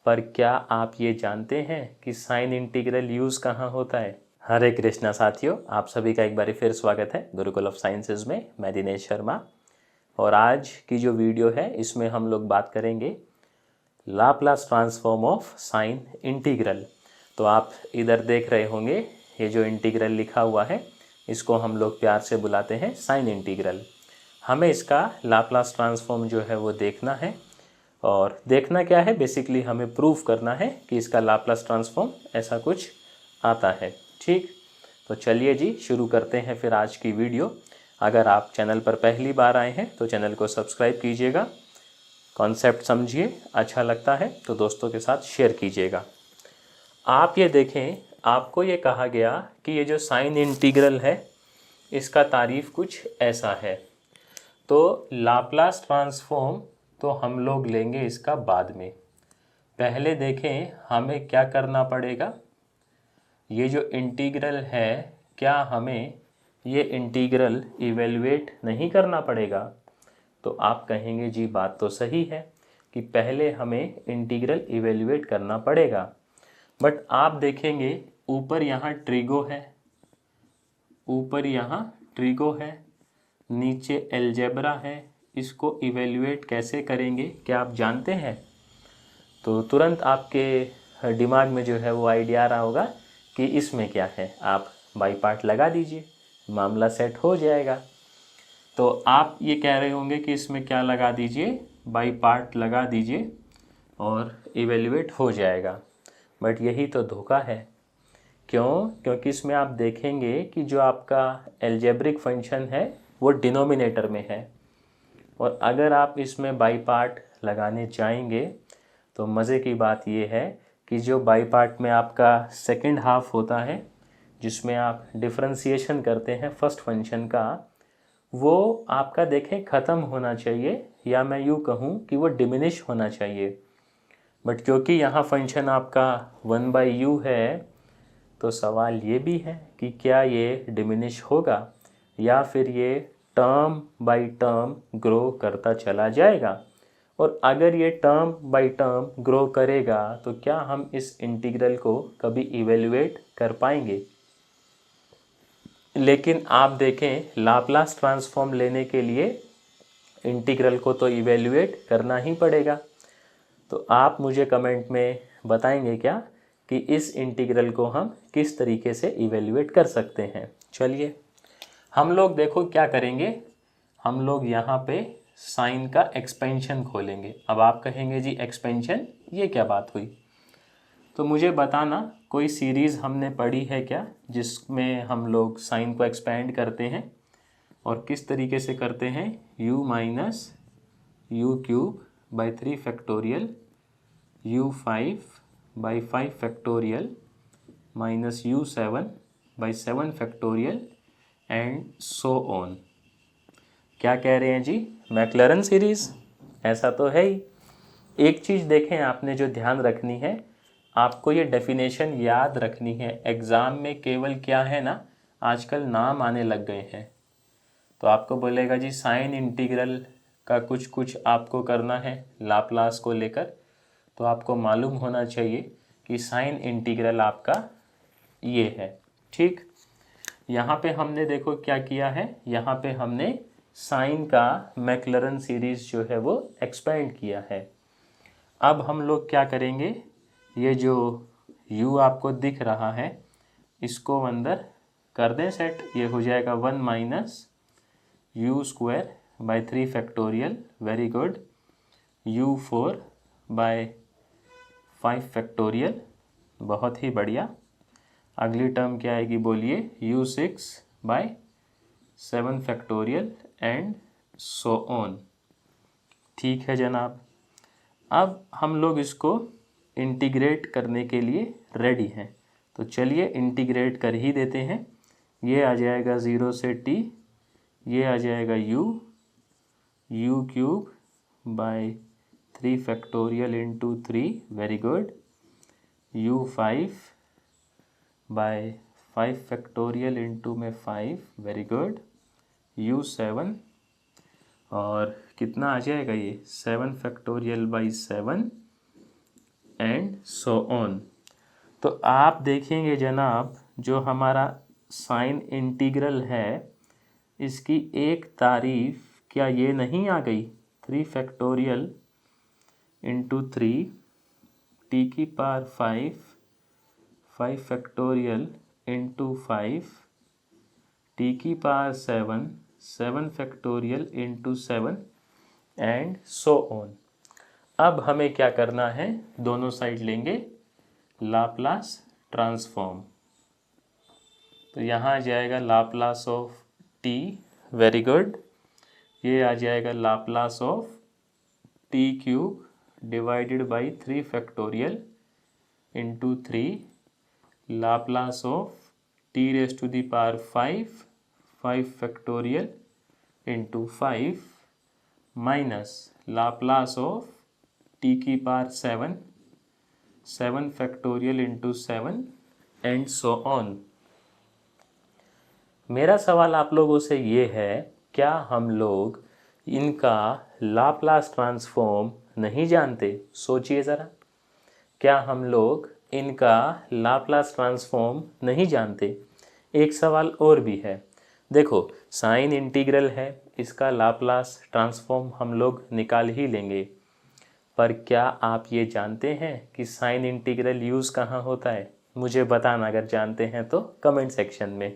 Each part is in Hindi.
पर क्या आप ये जानते हैं कि साइन इंटीग्रल यूज़ कहाँ होता है? हरे कृष्णा साथियों, आप सभी का एक बार फिर स्वागत है गुरुकुल ऑफ साइंसेज में। मैं दिनेश शर्मा और आज की जो वीडियो है इसमें हम लोग बात करेंगे Laplace transform of sine integral. तो आप इधर देख रहे होंगे ये जो इंटीग्रल लिखा हुआ है इसको हम लोग प्यार से बुलाते हैं साइन इंटीग्रल। हमें इसका लाप्लास ट्रांसफॉर्म जो है वो देखना है और देखना क्या है, बेसिकली हमें प्रूफ करना है कि इसका लाप्लास ट्रांसफॉर्म ऐसा कुछ आता है। ठीक, तो चलिए जी शुरू करते हैं फिर आज की वीडियो। अगर आप चैनल पर पहली बार आए हैं तो चैनल को सब्सक्राइब कीजिएगा, कॉन्सेप्ट समझिए, अच्छा लगता है तो दोस्तों के साथ शेयर कीजिएगा। आप ये देखें, आपको ये कहा गया कि ये जो साइन इंटीग्रल है इसका तारीफ कुछ ऐसा है। तो लाप्लास ट्रांसफॉर्म तो हम लोग लेंगे इसका बाद में। पहले देखें हमें क्या करना पड़ेगा। ये जो इंटीग्रल है, क्या हमें ये इंटीग्रल इवेलुएट नहीं करना पड़ेगा? तो आप कहेंगे जी बात तो सही है कि पहले हमें इंटीग्रल इवेलुएट करना पड़ेगा, बट आप देखेंगे ऊपर यहाँ ट्रिगो है, ऊपर यहाँ ट्रिगो है, नीचे एलजेब्रा है। इसको इवेल्युएट कैसे करेंगे क्या आप जानते हैं? तो तुरंत आपके दिमाग में जो है वो आइडिया आ रहा होगा कि इसमें क्या है। आप बाई पार्ट लगा दीजिए, मामला सेट हो जाएगा। तो आप ये कह रहे होंगे कि इसमें क्या लगा दीजिए, बाई पार्ट लगा दीजिए और इवेल्युएट हो जाएगा। बट यही तो धोखा है। क्यों? क्योंकि इसमें आप देखेंगे कि जो आपका एल्जेब्रिक फंक्शन है वो डिनोमिनेटर में है, और अगर आप इसमें बाई पार्ट लगाने जाएंगे तो मज़े की बात ये है कि जो बाई पार्ट में आपका सेकंड हाफ होता है, जिसमें आप डिफरेंशिएशन करते हैं फर्स्ट फंक्शन का, वो आपका देखें ख़त्म होना चाहिए, या मैं यूँ कहूँ कि वो डिमिनिश होना चाहिए। बट क्योंकि यहाँ फंक्शन आपका 1/u है, तो सवाल ये भी है कि क्या ये डिमिनिश होगा या फिर ये टर्म बाय टर्म ग्रो करता चला जाएगा। और अगर ये टर्म बाय टर्म ग्रो करेगा तो क्या हम इस इंटीग्रल को कभी इवेल्युएट कर पाएंगे? लेकिन आप देखें लाप्लास ट्रांसफॉर्म लेने के लिए इंटीग्रल को तो इवेल्युएट करना ही पड़ेगा। तो आप मुझे कमेंट में बताएंगे क्या कि इस इंटीग्रल को हम किस तरीके से इवेल्युएट कर सकते हैं। चलिए हम लोग देखो क्या करेंगे, हम लोग यहाँ पे साइन का एक्सपेंशन खोलेंगे। अब आप कहेंगे जी एक्सपेंशन, ये क्या बात हुई? तो मुझे बताना कोई सीरीज़ हमने पढ़ी है क्या जिसमें हम लोग साइन को एक्सपेंड करते हैं, और किस तरीके से करते हैं? u minus u cube by 3 factorial u5/5 factorial minus u7/7 factorial and so on. क्या कह रहे हैं जी? मैक्लैरन सीरीज़, ऐसा तो है ही। एक चीज़ देखें आपने जो ध्यान रखनी है, आपको ये डेफिनेशन याद रखनी है। एग्ज़ाम में केवल क्या है ना, आजकल नाम आने लग गए हैं। तो आपको बोलेगा जी साइन इंटीग्रल का कुछ कुछ आपको करना है लाप्लास को लेकर, तो आपको मालूम होना चाहिए कि साइन इंटीग्रल आपका ये है। ठीक, यहाँ पे हमने देखो क्या किया है, यहाँ पे हमने साइन का मैक्लैरन सीरीज़ जो है वो एक्सपेंड किया है। अब हम लोग क्या करेंगे, ये जो u आपको दिख रहा है इसको अंदर कर दें सेट, ये हो जाएगा 1 minus u²/3 factorial, very good, u4/5 factorial, बहुत ही बढ़िया। अगली टर्म क्या आएगी बोलिए? u6/7 factorial and so on. ठीक है जनाब, अब हम लोग इसको इंटीग्रेट करने के लिए रेडी हैं। तो चलिए इंटीग्रेट कर ही देते हैं। ये आ जाएगा 0 से t, ये आ जाएगा u³/3 factorial into 3, very good, u5/5 factorial into में 5, वेरी गुड, u7 और कितना आ जाएगा ये 7 फैक्टोरियल/7 एंड सो ऑन। तो आप देखेंगे जनाब, जो हमारा साइन इंटीग्रल है इसकी एक तारीफ क्या ये नहीं आ गई, 3 फैक्टोरियल इंटू 3 टी की पावर 5 फैक्टोरियल इंटू 5 टी की power 7 factorial into 7 and so on. अब हमें क्या करना है, दोनों साइड लेंगे लाप्लास ट्रांसफॉर्म। तो यहाँ आ जाएगा Laplace of t, very good. ये आ जाएगा Laplace of t cube divided by 3 factorial into 3 Laplace of t raise to the power 5 factorial into 5 minus Laplace of t की power 7 factorial into 7 and so on. मेरा सवाल आप लोगों से ये है, क्या हम लोग इनका लाप्लास ट्रांसफॉर्म नहीं जानते? सोचिए ज़रा, क्या हम लोग इनका लाप्लास ट्रांसफॉर्म नहीं जानते? एक सवाल और भी है, देखो साइन इंटीग्रल है, इसका लाप्लास ट्रांसफॉर्म हम लोग निकाल ही लेंगे, पर क्या आप ये जानते हैं कि साइन इंटीग्रल यूज़ कहाँ होता है? मुझे बताना अगर जानते हैं तो कमेंट सेक्शन में।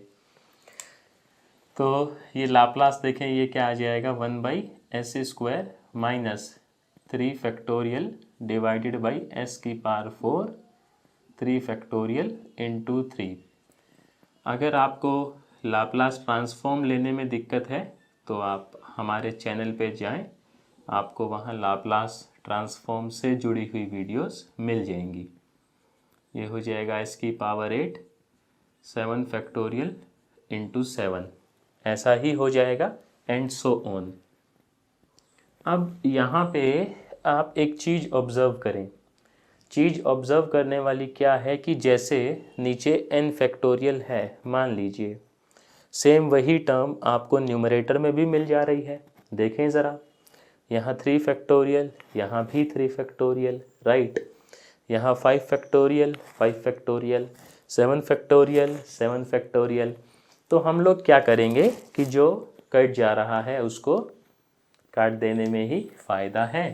तो ये लाप्लास देखें, ये क्या आ जाएगा, 1/s² minus 3 factorial divided by s की पावर 4 3 फैक्टोरियल इंटू 3। अगर आपको लाप्लास ट्रांसफॉर्म लेने में दिक्कत है तो आप हमारे चैनल पे जाएं, आपको वहाँ लाप्लास ट्रांसफॉर्म से जुड़ी हुई वीडियोस मिल जाएंगी। ये हो जाएगा s की पावर 8 7 फैक्टोरियल इंटू 7, ऐसा ही हो जाएगा एंड सो ऑन। अब यहाँ पे आप एक चीज़ ऑब्ज़र्व करें, चीज़ ऑब्ज़र्व करने वाली क्या है कि जैसे नीचे n फैक्टोरियल है, मान लीजिए सेम वही टर्म आपको न्यूमरेटर में भी मिल जा रही है। देखें ज़रा, यहाँ 3 फैक्टोरियल, यहाँ भी 3 फैक्टोरियल, राइट। यहाँ 5 फैक्टोरियल 7 फैक्टोरियल 7 फैक्टोरियल। तो हम लोग क्या करेंगे कि जो कट जा रहा है उसको काट देने में ही फ़ायदा है।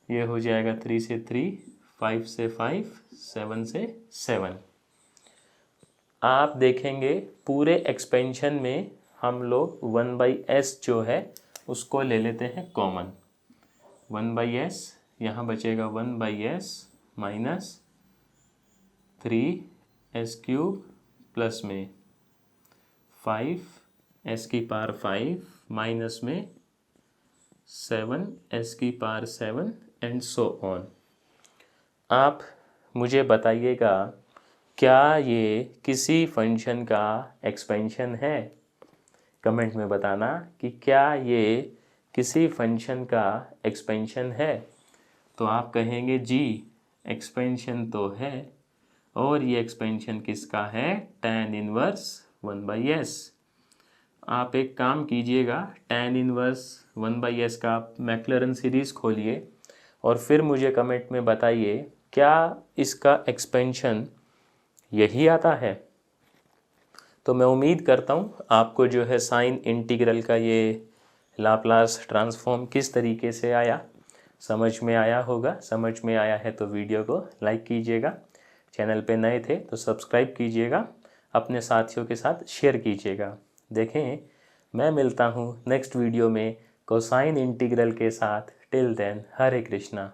ये हो जाएगा 3 से 3, 5 से 5, 7 से 7। आप देखेंगे पूरे एक्सपेंशन में हम लोग 1/s जो है उसको ले लेते हैं कॉमन। 1/s, यहाँ बचेगा 1/s माइनस 3s³ प्लस में 5s की पावर 5 माइनस में 7s की पावर 7 एंड सो ऑन। आप मुझे बताइएगा, क्या ये किसी फंक्शन का एक्सपेंशन है? कमेंट में बताना कि क्या ये किसी फंक्शन का एक्सपेंशन है। तो आप कहेंगे जी एक्सपेंशन तो है, और ये एक्सपेंशन किसका है, tan इनवर्स 1/s। आप एक काम कीजिएगा, tan इनवर्स 1/s का आप मैक्लॉरेन सीरीज़ खोलिए और फिर मुझे कमेंट में बताइए क्या इसका एक्सपेंशन यही आता है। तो मैं उम्मीद करता हूँ आपको जो है साइन इंटीग्रल का ये लाप्लास ट्रांसफॉर्म किस तरीके से आया समझ में आया होगा। समझ में आया है तो वीडियो को लाइक कीजिएगा, चैनल पे नए थे तो सब्सक्राइब कीजिएगा, अपने साथियों के साथ शेयर कीजिएगा। देखें, मैं मिलता हूँ नेक्स्ट वीडियो में कोसाइन इंटीग्रल के साथ। टिल देन, हरे कृष्णा।